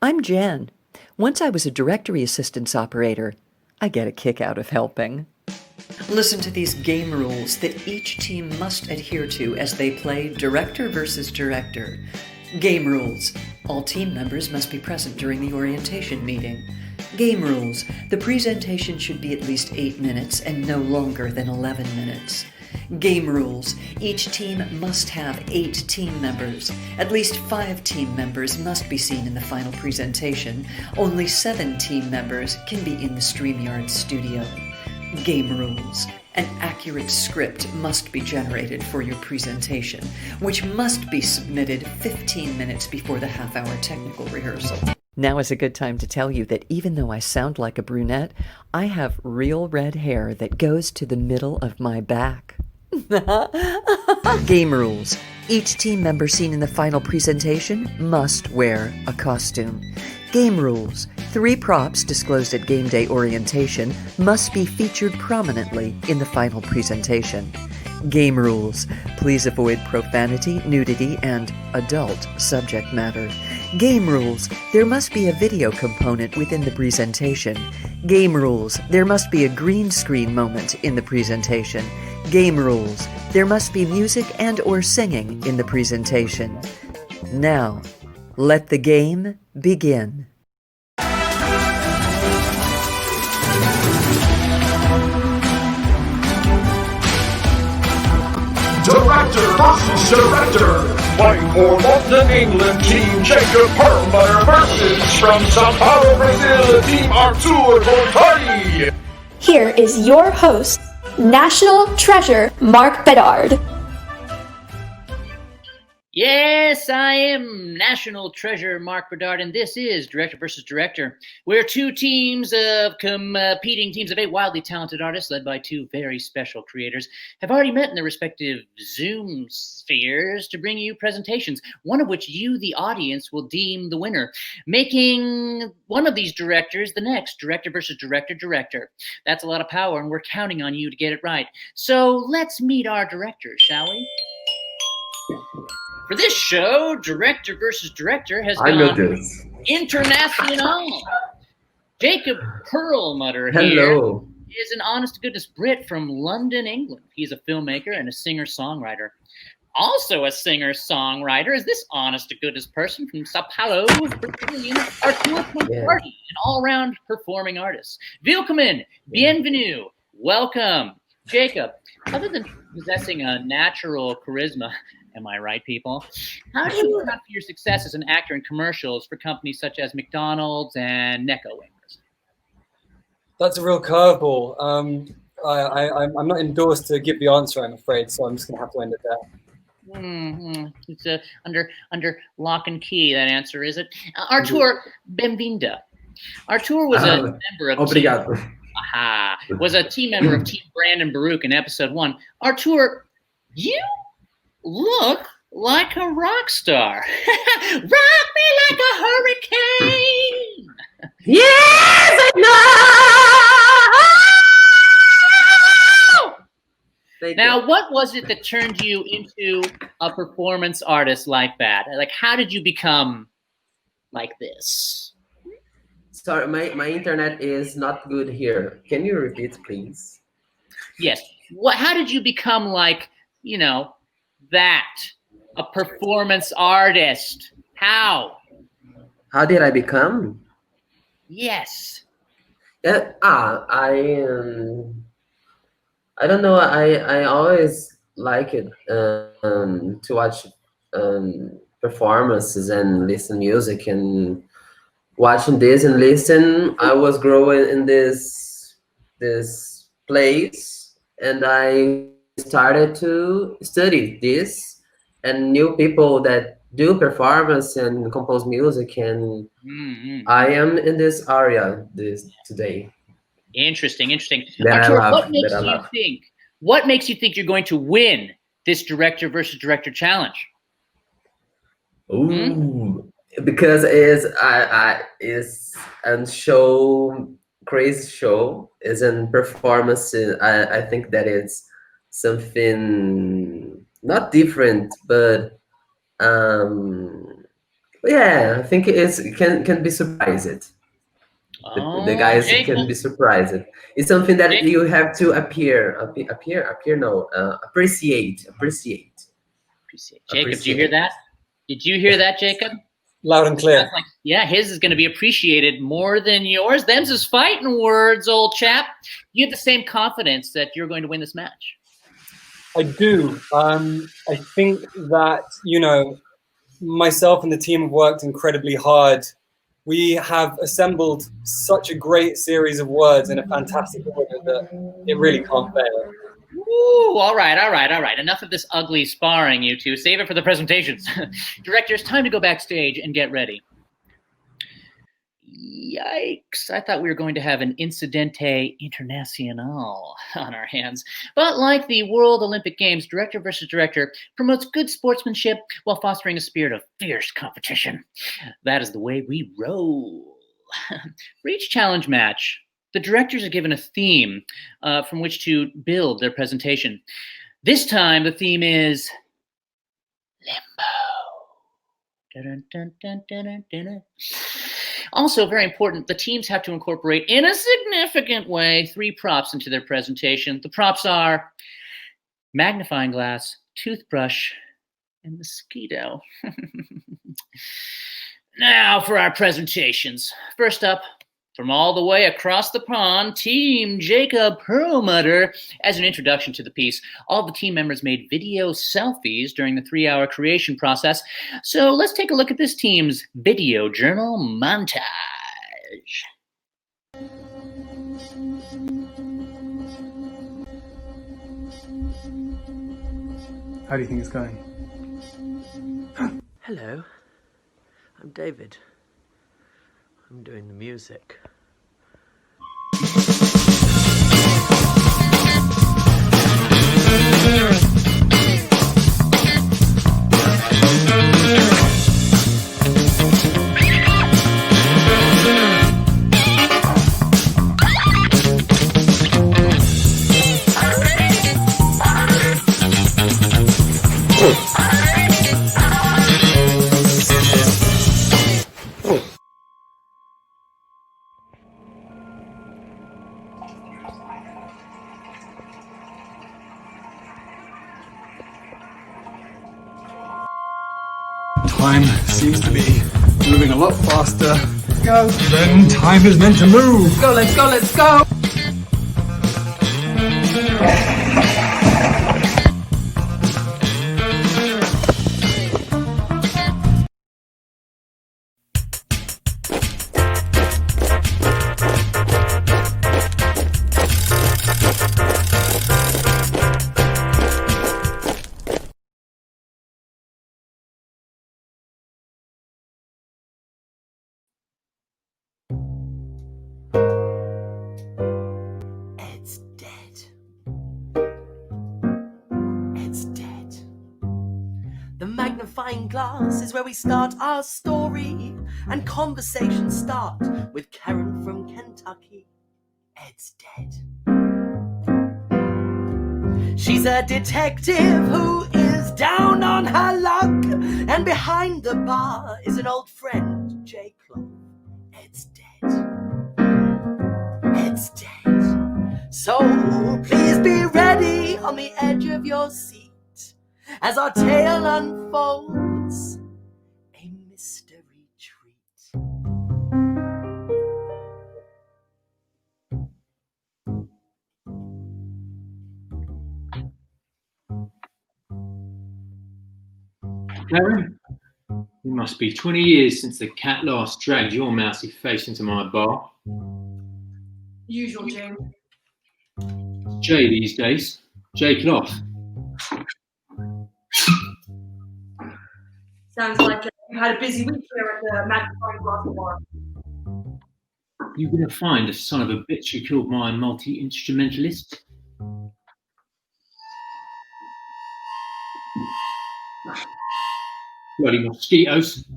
I'm Jen. Once I was a directory assistance operator. I get a kick out of helping. Listen to these game rules that each team must adhere to as they play director versus director. Game rules. All team members must be present during the orientation meeting. Game rules. The presentation should be at least 8 minutes and no longer than 11 minutes. Game rules. Each team must have 8 team members. At least 5 team members must be seen in the final presentation. Only 7 team members can be in the StreamYard studio. Game rules. An accurate script must be generated for your presentation, which must be submitted 15 minutes before the half-hour technical rehearsal. Now is a good time to tell you that even though I sound like a brunette, I have real red hair that goes to the middle of my back. Game rules. Each team member seen in the final presentation must wear a costume. Game rules. 3 props disclosed at game day orientation must be featured prominently in the final presentation. Game rules. Please avoid profanity, nudity, and adult subject matter. Game rules. There must be a video component within the presentation. Game rules. There must be a green screen moment in the presentation. Game rules. There must be music and/or singing in the presentation. Now, let the game begin. Director versus director. Fighting for London, England, Team Jacob Perlmutter versus from São Paulo, Brazil, Team Artur Contardi. Here is your host, National Treasure Mark Bedard. Yes, I am National Treasure Mark Bedard, and this is Director versus Director, where 2 teams of competing teams of 8 wildly talented artists, led by 2 very special creators, have already met in their respective Zoom spheres to bring you presentations, one of which you, the audience, will deem the winner, making one of these directors the next Director versus Director. That's a lot of power, and we're counting on you to get it right. So let's meet our directors, shall we? For this show, Director versus Director has gone international. Jacob Perlmutter here is an honest-to-goodness Brit from London, England. He's a filmmaker and a singer-songwriter. Also a singer-songwriter is this honest-to-goodness person from São Paulo, Brazilian, Artur Contardi, an all-around performing artist. Willkommen, bienvenue, welcome. Jacob, other than possessing a natural charisma, am I right, people? How do you account for your success as an actor in commercials for companies such as McDonald's and Necco Wings? That's a real curveball. I'm not endorsed to give the answer, I'm afraid, so I'm just going to have to end it there. It's under lock and key, that answer, is it? Artur, benvinda. Artur was a member of was a team member of Team Brandon Baruch in episode 1. Artur, you look like a rock star. Rock me like a hurricane. Yes, I know. Now, what was it that turned you into a performance artist like that? Like, how did you become like this? Sorry, my internet is not good here. Can you repeat, please? Yes. How did you become like, that, a performance artist? How did I become? Yes. Yeah. I don't know. I always like it to watch performances and listen music, and watching this and listen. I was growing in this place, and I started to study this and new people that do performance and compose music, and I am in this area today. Interesting. Artur, what makes you think you're going to win this Director versus Director challenge? Because it's a show, crazy show, is in performance. I think that it's something not different, but Yeah, I think it can be surprised. The guys can be surprised. It's something that you have to appreciate. Jacob, did you hear that? Did you hear that, Jacob? Loud and clear. Like, yeah, his is going to be appreciated more than yours. Them's is fighting words, old chap. You have the same confidence that you're going to win this match. I do. I think that, myself and the team have worked incredibly hard. We have assembled such a great series of words in a fantastic order that it really can't fail. Ooh, all right. Enough of this ugly sparring, you two. Save it for the presentations. Directors, time to go backstage and get ready. Yikes, I thought we were going to have an Incidente Internacional on our hands. But like the World Olympic Games, director versus director promotes good sportsmanship while fostering a spirit of fierce competition. That is the way we roll. For each challenge match, the directors are given a theme from which to build their presentation. This time, the theme is Limbo. Dun, dun, dun, dun. Also, very important, the teams have to incorporate, in a significant way, 3 props into their presentation. The props are magnifying glass, toothbrush, and mosquito. Now for our presentations. First up, from all the way across the pond, Team Jacob Perlmutter. As an introduction to the piece, all the team members made video selfies during the 3-hour creation process. So let's take a look at this team's video journal montage. How do you think it's going? Hello, I'm David. I'm doing the music. Time seems to be moving a lot faster than time is meant to move. Let's go! Magnifying glass is where we start our story, and conversations start with Karen from Kentucky. Ed's dead. She's a detective who is down on her luck, and behind the bar is an old friend, Jacob. Ed's dead. Ed's dead. So please be ready on the edge of your seat as our tale unfolds, a mystery treat. Karen, it must be 20 years since the cat last dragged your mousy face into my bar. Usual, Jay. Jay these days. Jay Cloth. Sounds like you had a busy week here at the Magnifying Glass Bar. You gonna find the son of a bitch who killed my multi-instrumentalist? Bloody mosquitoes.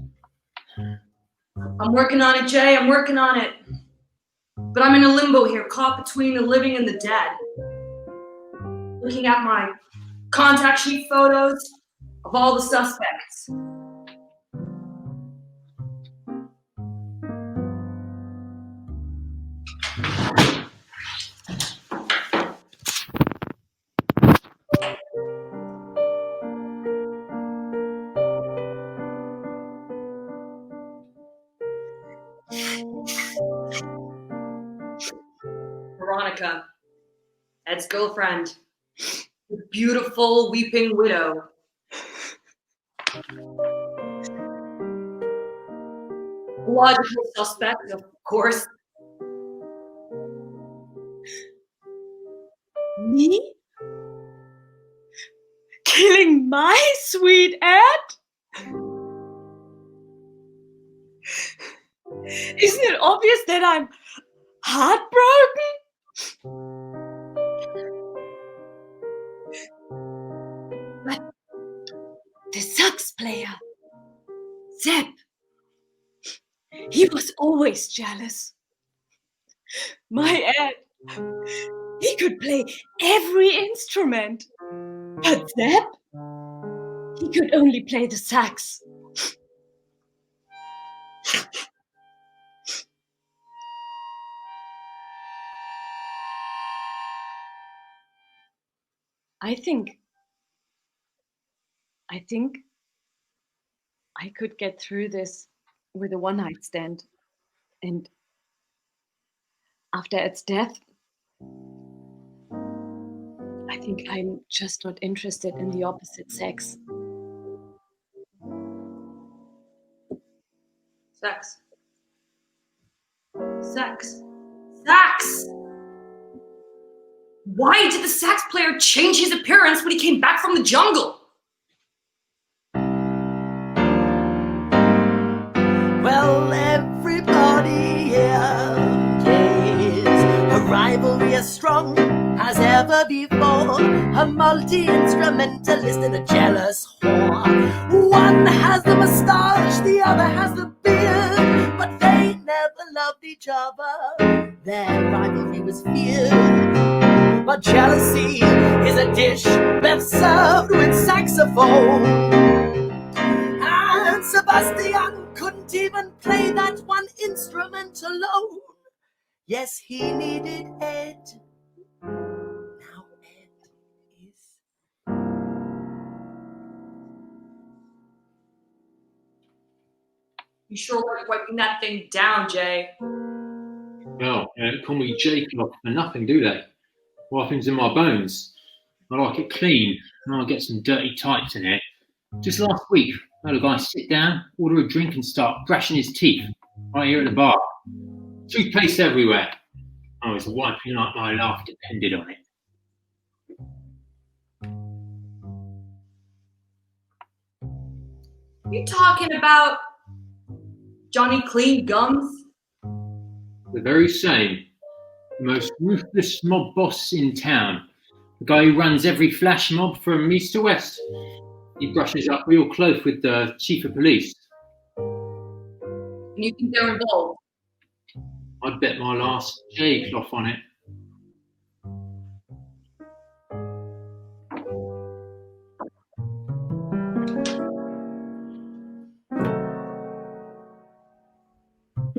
I'm working on it, Jay. I'm working on it. But I'm in a limbo here, caught between the living and the dead. Looking at my contact sheet photos of all the suspects. Monica, Ed's girlfriend, the beautiful weeping widow. Logical suspect, of course. Me? Killing my sweet Ed? Isn't it obvious that I'm heartbroken? But the sax player, Zeb, he was always jealous. My Ed, he could play every instrument. But Zeb, he could only play the sax. I think I could get through this with a one-night stand. And after Ed's death, I think I'm just not interested in the opposite sex. Sex. Sex. Sax! Why did the sax player change his appearance when he came back from the jungle? Well, everybody here is a rivalry as strong as ever before. A multi-instrumentalist and a jealous whore. One has the moustache, the other has the beard, but they never loved each other. Their rivalry was fierce, but jealousy is a dish best served with saxophone. And Sebastian couldn't even play that one instrument alone. Yes, he needed Ed. Now Ed is... You sure weren't wiping that thing down, Jay. Well, they don't call me Jacob for nothing, do they? Wiping's in my bones. I like it clean, and I'll get some dirty types in it. Just last week, I had a guy sit down, order a drink, and start brushing his teeth right here at the bar. Toothpaste everywhere. I was wiping like my life depended on it. You talking about Johnny Clean Gums? The very same. The most ruthless mob boss in town. The guy who runs every flash mob from east to west. He brushes up real close with the chief of police. And you think they're involved? I'd bet my last J cloth on it.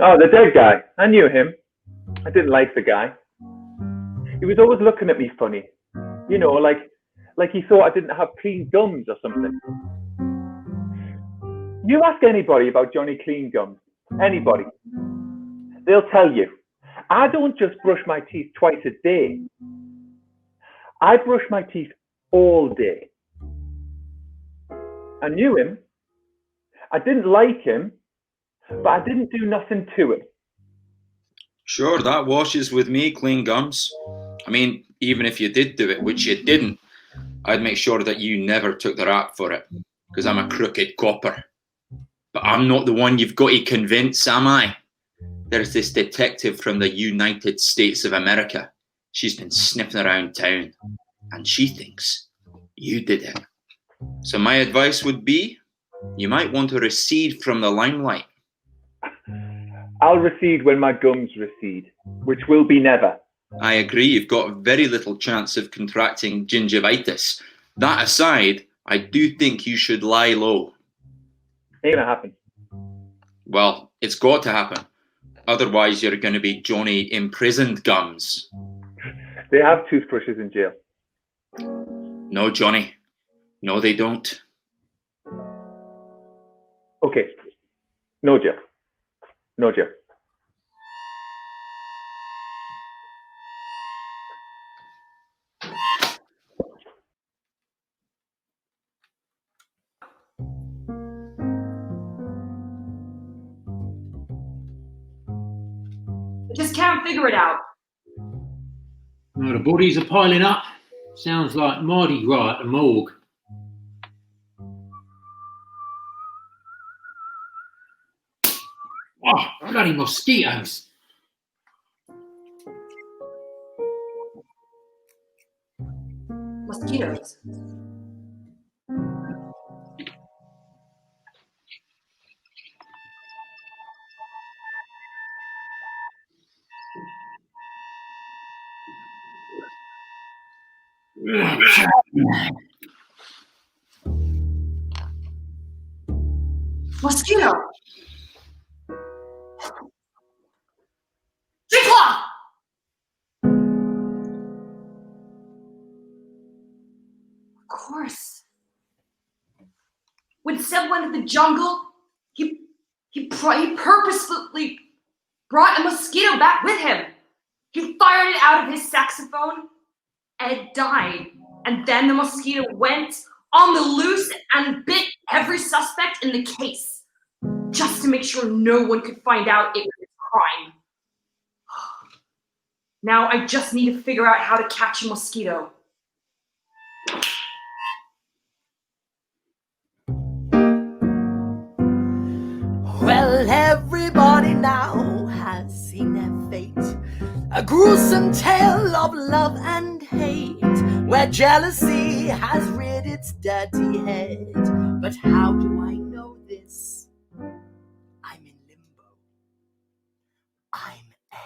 Oh, the dead guy. I knew him. I didn't like the guy. He was always looking at me funny. You know, like he thought I didn't have clean gums or something. You ask anybody about Johnny Clean Gums, anybody, they'll tell you, I don't just brush my teeth twice a day. I brush my teeth all day. I knew him. I didn't like him, but I didn't do nothing to him. Sure, that washes with me, Clean Gums. I mean, even if you did do it, which you didn't, I'd make sure that you never took the rap for it, because I'm a crooked copper. But I'm not the one you've got to convince, am I? There's this detective from the United States of America. She's been sniffing around town, and she thinks you did it. So my advice would be, you might want to recede from the limelight. I'll recede when my gums recede, which will be never. I agree, you've got very little chance of contracting gingivitis. That aside, I do think you should lie low. Ain't gonna happen. Well, it's got to happen. Otherwise, you're going to be Johnny imprisoned Gums. They have toothbrushes in jail. No, Johnny. No, they don't. Okay. No jail. No jail. I just can't figure it out. Well, the bodies are piling up. Sounds like Mardi Gras at the morgue. Oh, bloody mosquitoes. Mosquitoes. Mosquito! Jacob! Of course. When Seb went to the jungle, he purposefully brought a mosquito back with him. He fired it out of his saxophone, and it died. And then the mosquito went on the loose and bit every suspect in the case, just to make sure no one could find out it was a crime. Now I just need to figure out how to catch a mosquito. Well, everybody now has seen their fate. A gruesome tale of love and hate, where jealousy has reared its dirty head. But how do I know this? I'm in limbo. I'm Ed.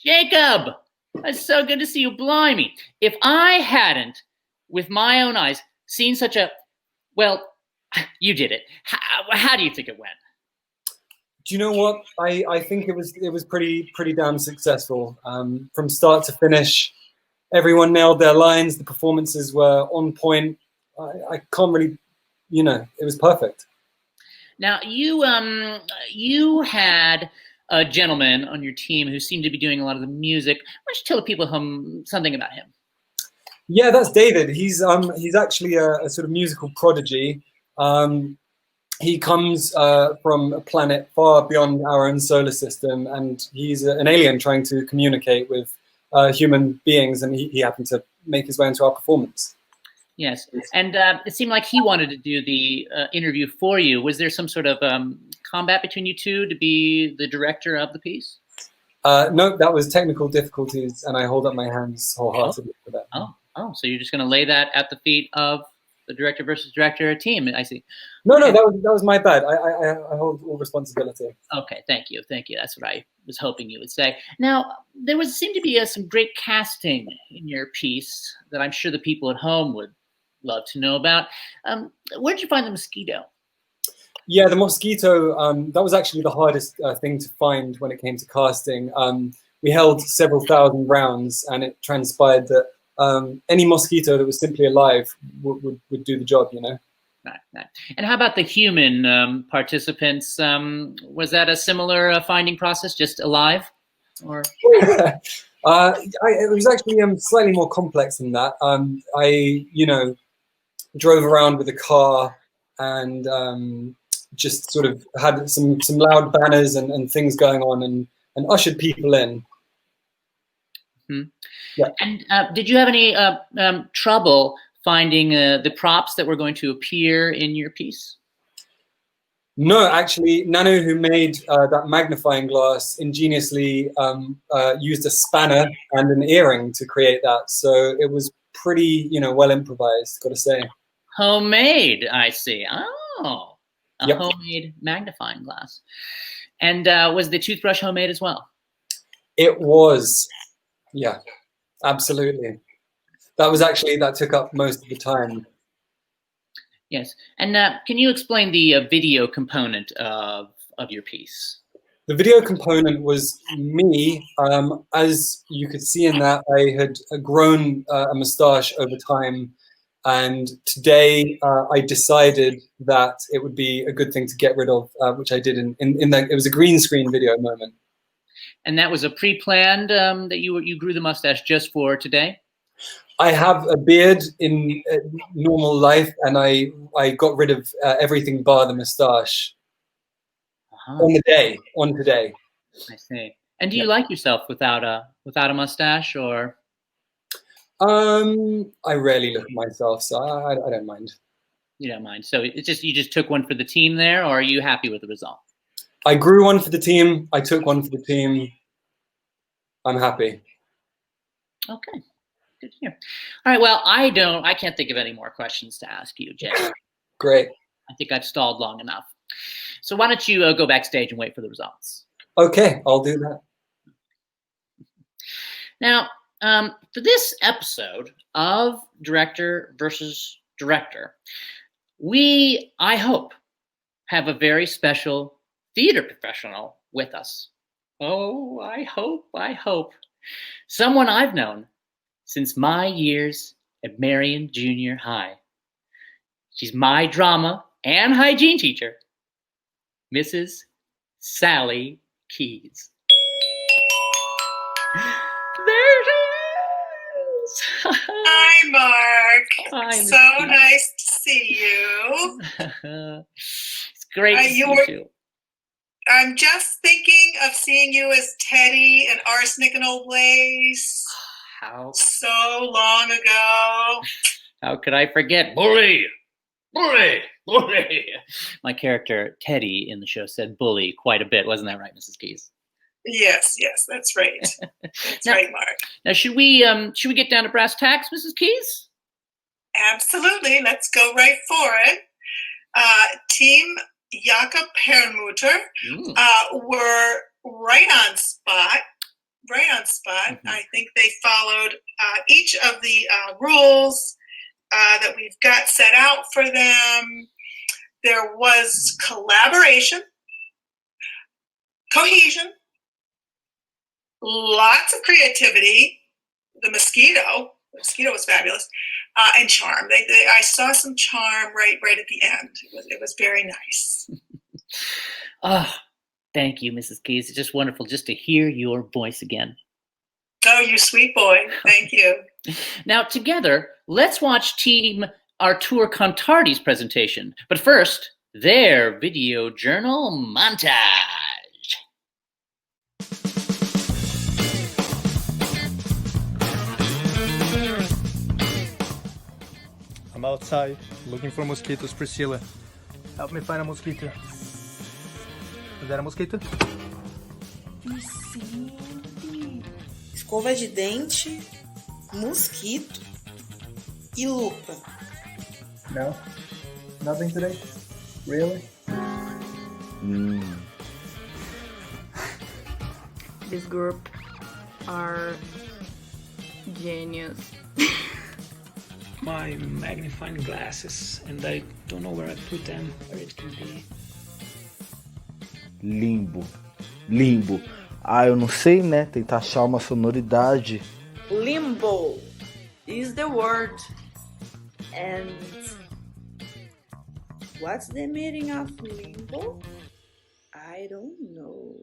Jacob! It's so good to see you. Blimey. If I hadn't, with my own eyes, seen such a... Well, you did it. How do you think it went? Do you know what? I think it was pretty damn successful. From start to finish, everyone nailed their lines. The performances were on point. I can't really, it was perfect. Now, you had a gentleman on your team who seemed to be doing a lot of the music. Why don't you tell the people something about him? Yeah, that's David. He's actually a sort of musical prodigy. He comes from a planet far beyond our own solar system, and he's an alien trying to communicate with human beings, and he happened to make his way into our performance. Yes, and it seemed like he wanted to do the interview for you. Was there some sort of combat between you two to be the director of the piece? No, that was technical difficulties, and I hold up my hands wholeheartedly for that. Oh, so you're just going to lay that at the feet of the director versus director team, I see. No, that was my bad. I hold all responsibility. Okay, thank you. That's what I was hoping you would say. Now, there seemed to be some great casting in your piece that I'm sure the people at home would love to know about. Where did you find the mosquito? Yeah, the mosquito, that was actually the hardest thing to find when it came to casting. We held several thousand rounds, and it transpired that any mosquito that was simply alive would do the job, Right. And how about the human participants? Was that a similar finding process, just alive? Or it was actually slightly more complex than that. I drove around with a car and just sort of had some loud banners and things going on and ushered people in. Mm-hmm. Yeah. And did you have any trouble finding the props that were going to appear in your piece? No, actually, Nanu, who made that magnifying glass, ingeniously used a spanner and an earring to create that. So it was pretty, well improvised, got to say. Homemade, I see. Oh, Yep. Homemade magnifying glass. And was the toothbrush homemade as well? It was, yeah, absolutely. That took up most of the time. Yes. And can you explain the video component of your piece? The video component was me. As you could see in that, I had grown a mustache over time. And today I decided that it would be a good thing to get rid of, which I did in that. It was a green screen video moment. And that was a pre-planned that you grew the mustache just for today? I have a beard in normal life, and I got rid of everything bar the mustache on today. I see. And do you like yourself without a mustache, or? I rarely look at myself, so I don't mind. You don't mind. So it's just you just took one for the team there, or are you happy with the result? I grew one for the team. I took one for the team. I'm happy. Okay. Good to hear. All right. Well, I can't think of any more questions to ask you, Jay. Great. I think I've stalled long enough. So why don't you go backstage and wait for the results? Okay, I'll do that. Now, for this episode of Director versus Director, I hope, have a very special theater professional with us. Oh, I hope. Someone I've known since my years at Marion Junior High. She's my drama and hygiene teacher, Mrs. Sally Keys. There she is! Hi, Mark. Hi, so nice to see you. It's great to see you. I'm just thinking of seeing you as Teddy in Arsenic and Old Lace. How? So long ago. How could I forget? Bully! Bully! Bully! My character, Teddy, in the show said bully quite a bit. Wasn't that right, Mrs. Keys? Yes, that's right. That's right, Mark. Now, should we get down to brass tacks, Mrs. Keys? Absolutely. Let's go right for it. Team Jacob Perlmutter were right on spot. Mm-hmm. I think they followed each of the rules that we've got set out for them. There was collaboration, cohesion, lots of creativity. The Mosquito was fabulous, and charm. I saw some charm right at the end. It was very nice. Oh, thank you, Mrs. Keys. It's just wonderful just to hear your voice again. Oh, you sweet boy. Thank you. Now, together, let's watch Team Artur Contardi's presentation. But first, their video journal montage. I'm outside looking for mosquitoes, Priscilla. Help me find a mosquito. Is that a mosquito? Vicente. Escova de dente, mosquito e lupa. No? Nothing today? Really? This group are genius. My magnifying glasses, and I don't know where I put them, where it can be. Limbo. Eu não sei, né? Tentar achar uma sonoridade. Limbo is the word. And what's the meaning of limbo? I don't know.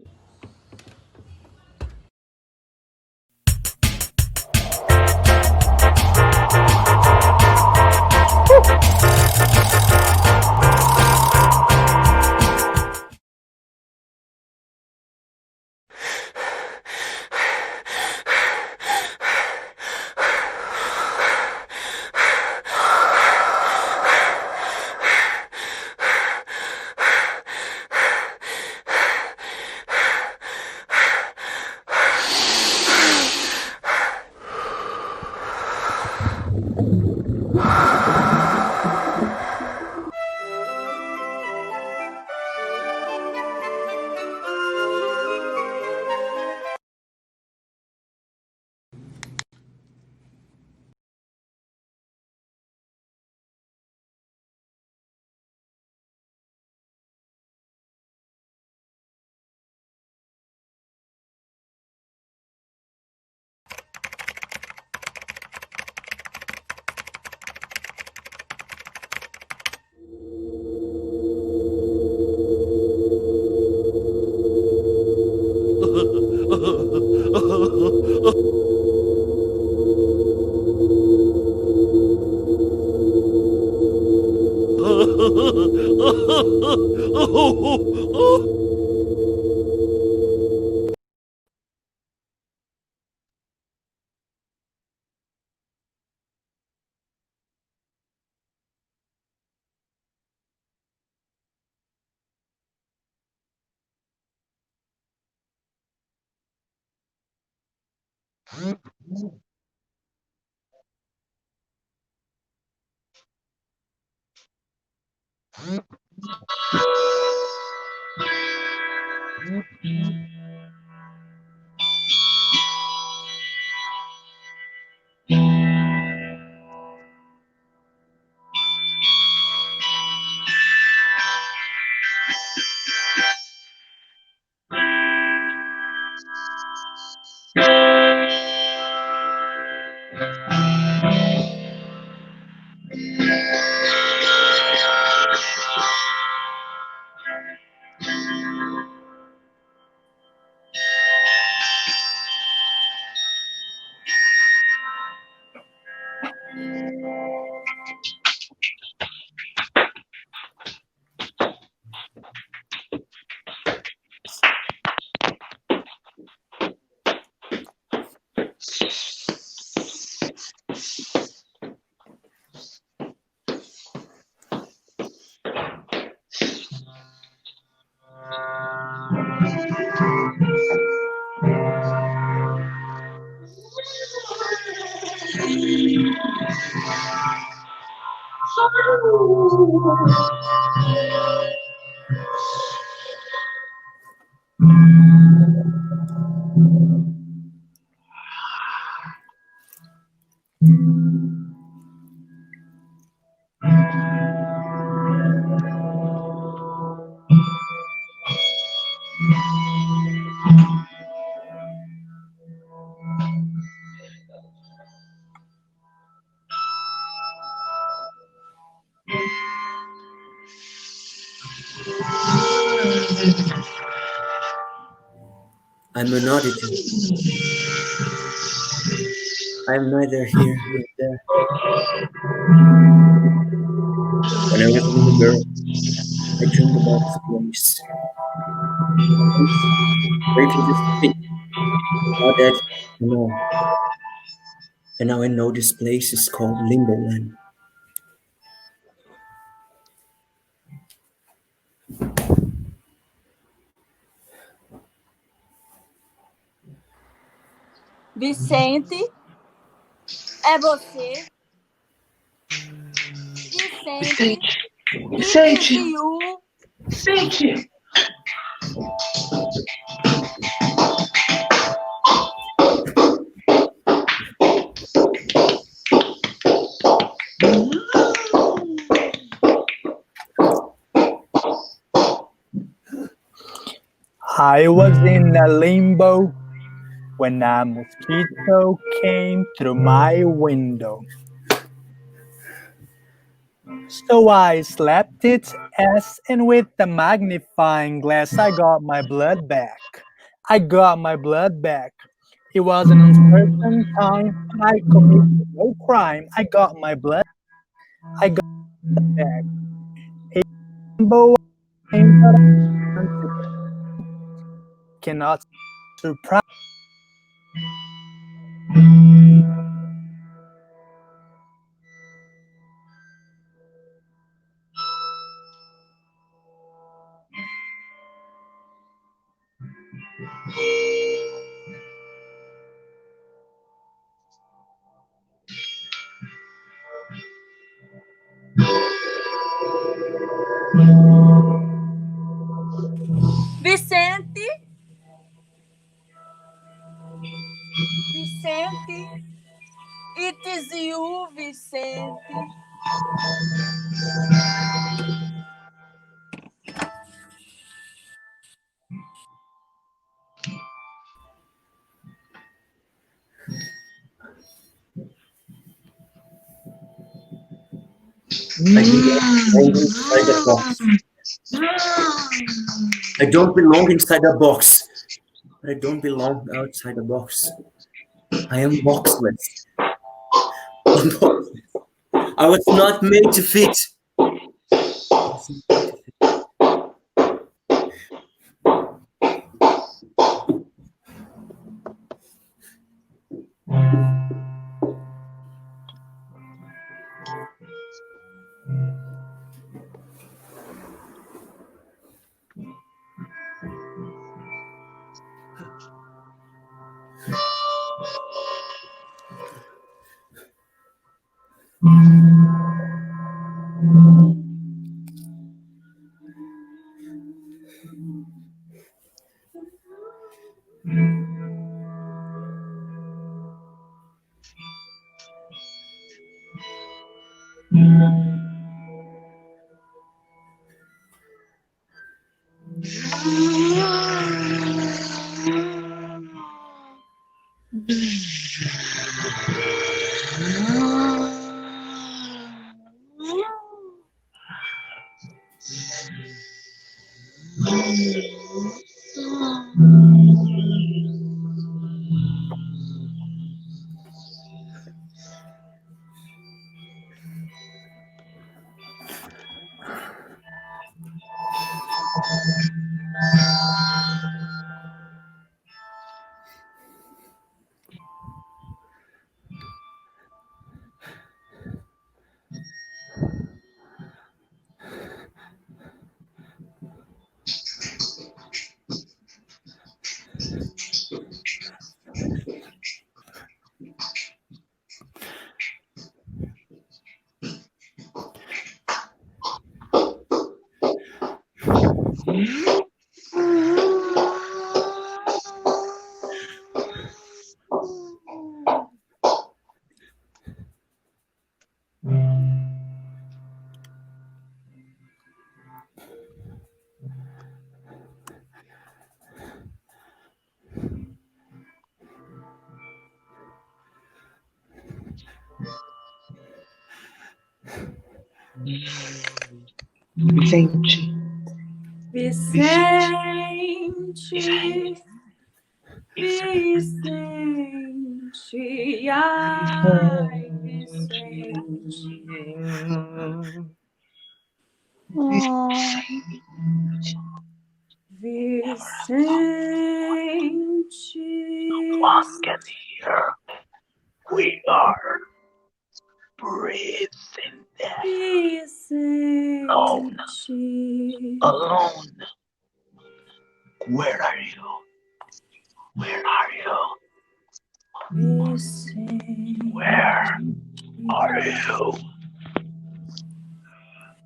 I'm an oddity. I'm neither here nor there. When I was a little girl, I dreamed about this place. Where you can just think. Now that I know. And now I know this place is called Limbo Land. Vicente, é você? Vicente, Vicente, you. Vicente. I was in a limbo when a mosquito came through my window. So I slapped its ass, and with the magnifying glass I got my blood back. I got my blood back. It was an uncertain time, and I committed no crime. I got my blood. I got my blood back. A limbo came, but I cannot surprise. Vicente, Vicente, it is you, Vicente. I don't belong inside a box. I don't belong outside the box. I am boxless. I'm boxless. I was not made to fit. Vicente. Vicente, Vicente, ai, Vicente. Oh, Vicente. Look at here. We are breathing death. Vicente. Alone. Where are you? Where are you? Vicente. Where are you?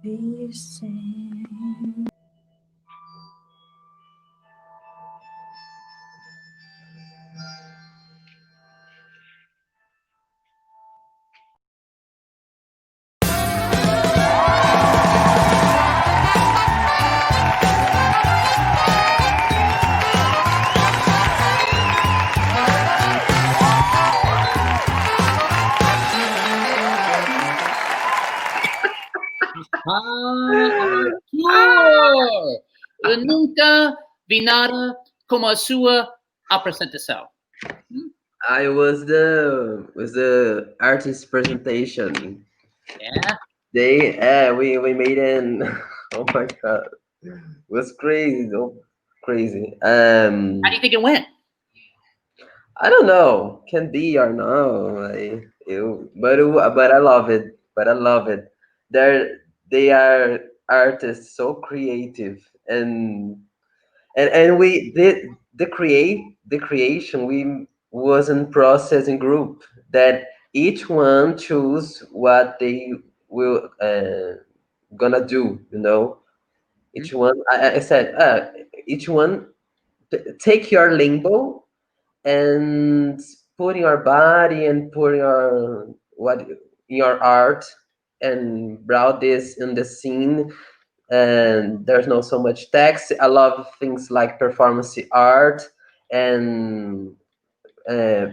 Vicente. Artur! Nunca vi nada como a sua apresentação. I was the artist presentation. Yeah. We made an oh my god, it was crazy, crazy. How do you think it went? I don't know, can be or no, but I love it. But I love it. They are artists so creative, and we did the creation. We wasn't processing group that each one choose what they will gonna do. Each one. I said each one take your limbo and put in your body and put your what in your art and brought this in the scene, and there's not so much text. I love things like performance art and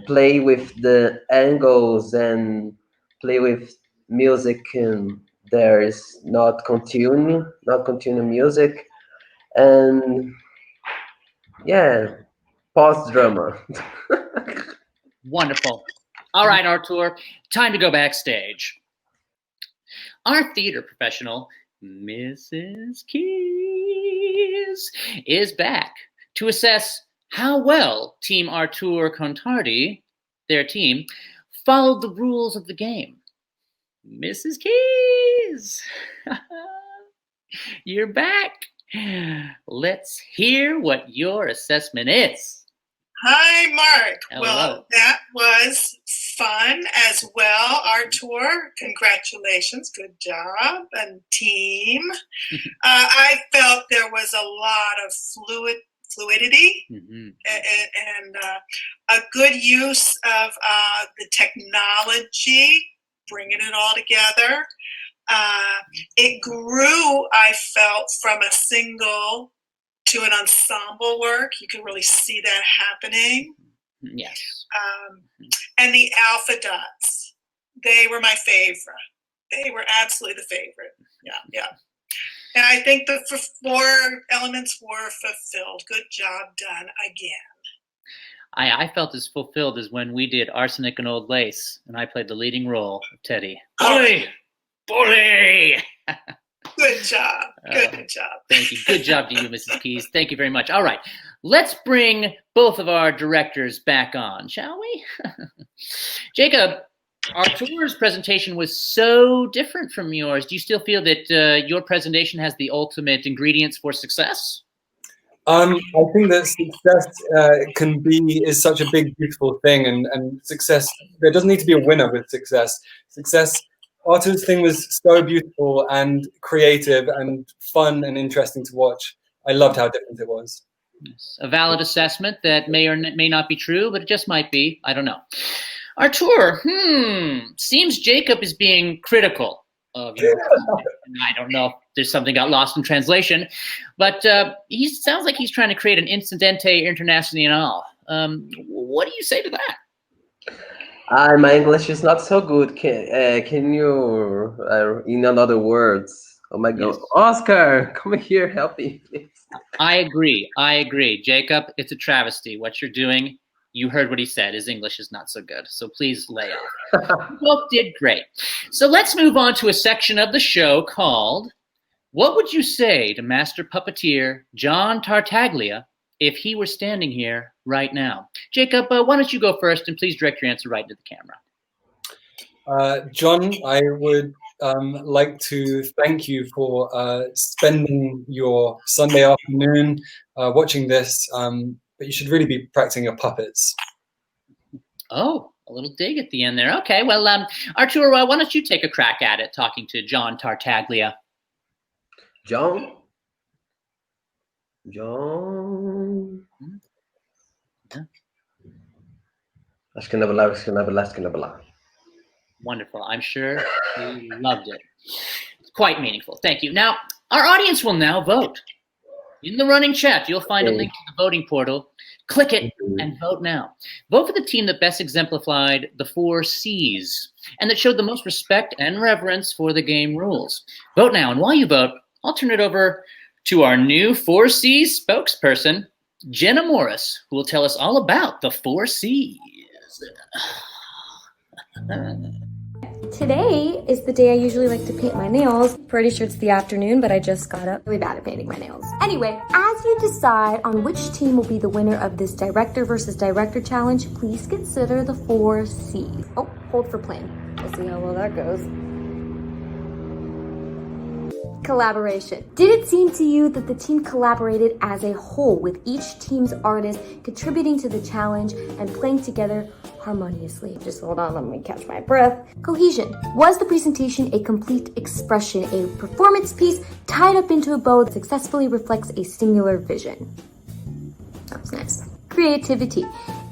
play with the angles and play with music, and there is not continue music, and yeah, post drama. Wonderful. All right, Artur, time to go backstage. Our theater professional, Mrs. Keys, is back to assess how well Team Artur Contardi, their team, followed the rules of the game. Mrs. Keys, you're back. Let's hear what your assessment is. Hi, Mark. Hello. Well, that was fun as well. Artur, congratulations. Good job. And team. I felt there was a lot of fluidity and a good use of the technology, bringing it all together. It grew, I felt, from a single to an ensemble work. You can really see that happening. Yes. And the alpha dots, they were my favorite. They were absolutely the favorite. Yeah. And I think the 4 elements were fulfilled. Good job done again. I felt as fulfilled as when we did Arsenic and Old Lace, and I played the leading role of Teddy. Bully! Good job. Good job. Thank you. Good job to you, Mrs. Keys. Thank you very much. All right. Let's bring both of our directors back on, shall we? Jacob, Artur's presentation was so different from yours. Do you still feel that your presentation has the ultimate ingredients for success? I think that success is such a big, beautiful thing, and success, there doesn't need to be a winner with success. Artur's thing was so beautiful and creative and fun and interesting to watch. I loved how different it was. Yes. A valid assessment that may or may not be true, but it just might be. I don't know. Artur, seems Jacob is being critical of you. I don't know if there's something got lost in translation, but he sounds like he's trying to create an incidente internacional. What do you say to that? My English is not so good. Can you, in another words? Oh my God, Oscar, come here, help me, please. I agree. Jacob, it's a travesty. What you're doing, you heard what he said. His English is not so good. So please lay off. You both did great. So let's move on to a section of the show called, What Would You Say to Master Puppeteer John Tartaglia if he were standing here right now? Jacob, why don't you go first, and please direct your answer right into the camera. John, I would like to thank you for spending your Sunday afternoon watching this, but you should really be practicing your puppets. Oh, a little dig at the end there. Okay, well, Artur, why don't you take a crack at it, talking to John Tartaglia? John? Acho que never lie. Wonderful. I'm sure you loved it. It's quite meaningful. Thank you. Now, our audience will now vote. In the running chat, you'll find a link to the voting portal. Click it and vote now. Vote for the team that best exemplified the 4 C's and that showed the most respect and reverence for the game rules. Vote now, and while you vote, I'll turn it over to our new 4 C's spokesperson, Jenna Morris, who will tell us all about the 4 C's. Today is the day I usually like to paint my nails. Pretty sure it's the afternoon, but I just got up really bad at painting my nails. Anyway, as you decide on which team will be the winner of this director versus director challenge, please consider the 4 C's. Oh, hold for plan. We'll see how well that goes. Collaboration. Did it seem to you that the team collaborated as a whole, with each team's artist contributing to the challenge and playing together harmoniously? Just hold on, let me catch my breath. Cohesion. Was the presentation a complete expression, a performance piece tied up into a bow that successfully reflects a singular vision? That was nice. Creativity.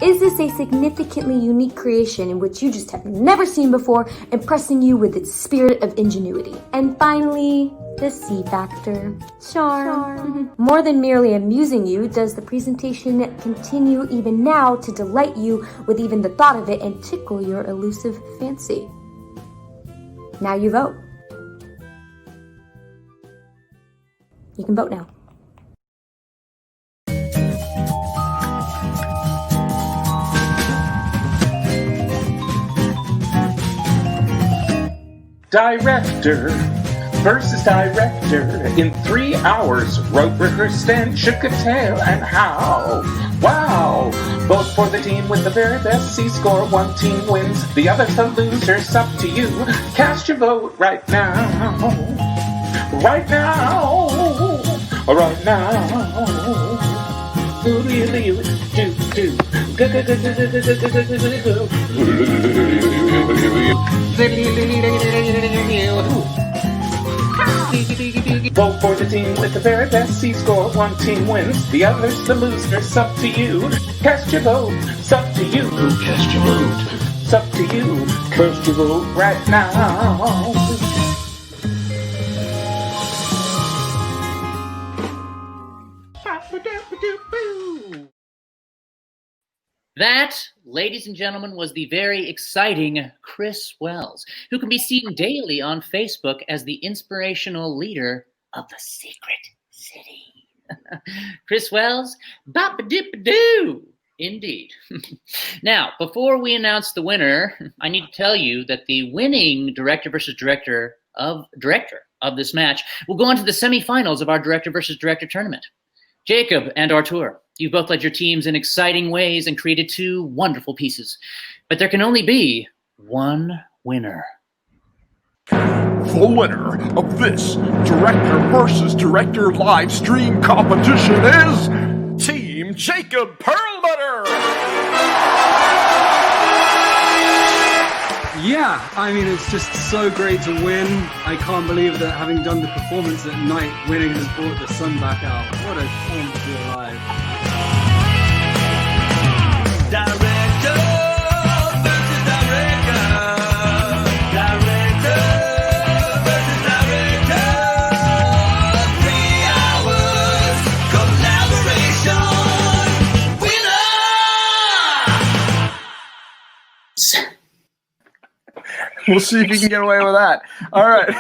Is this a significantly unique creation in which you just have never seen before, impressing you with its spirit of ingenuity? And finally, the C factor. Charm. More than merely amusing you, does the presentation continue even now to delight you with even the thought of it and tickle your elusive fancy? Now you vote. You can vote now. Director versus director. In 3 hours, wrote, rehearsed, and shook a tale, and how? Wow! Vote for the team with the very best C-score. One team wins, the other's the losers. Up to you. Cast your vote right now. Right now. Right now. Vote for the team with the very best C-score. One team wins, the other's the loser. It's up to you. Cast your vote. It's up to you. Cast your vote. It's up to you. Cast your vote right now. That, ladies and gentlemen, was the very exciting Chris Wells, who can be seen daily on Facebook as the inspirational leader of the Secret City. Chris Wells, bop-a-dip-a-doo! Indeed. Now, before we announce the winner, I need to tell you that the winning director versus director of this match will go on to the semifinals of our director versus director tournament. Jacob and Artur, you both led your teams in exciting ways and created two wonderful pieces. But there can only be one winner. The winner of this director versus director live stream competition is Team Jacob Perlmutter! Yeah, I mean, it's just so great to win. I can't believe that having done the performance at night, winning has brought the sun back out. What a time to be alive. Director versus director. Director versus director. 3 hours collaboration. Winner! We'll see if you can get away with that. All right.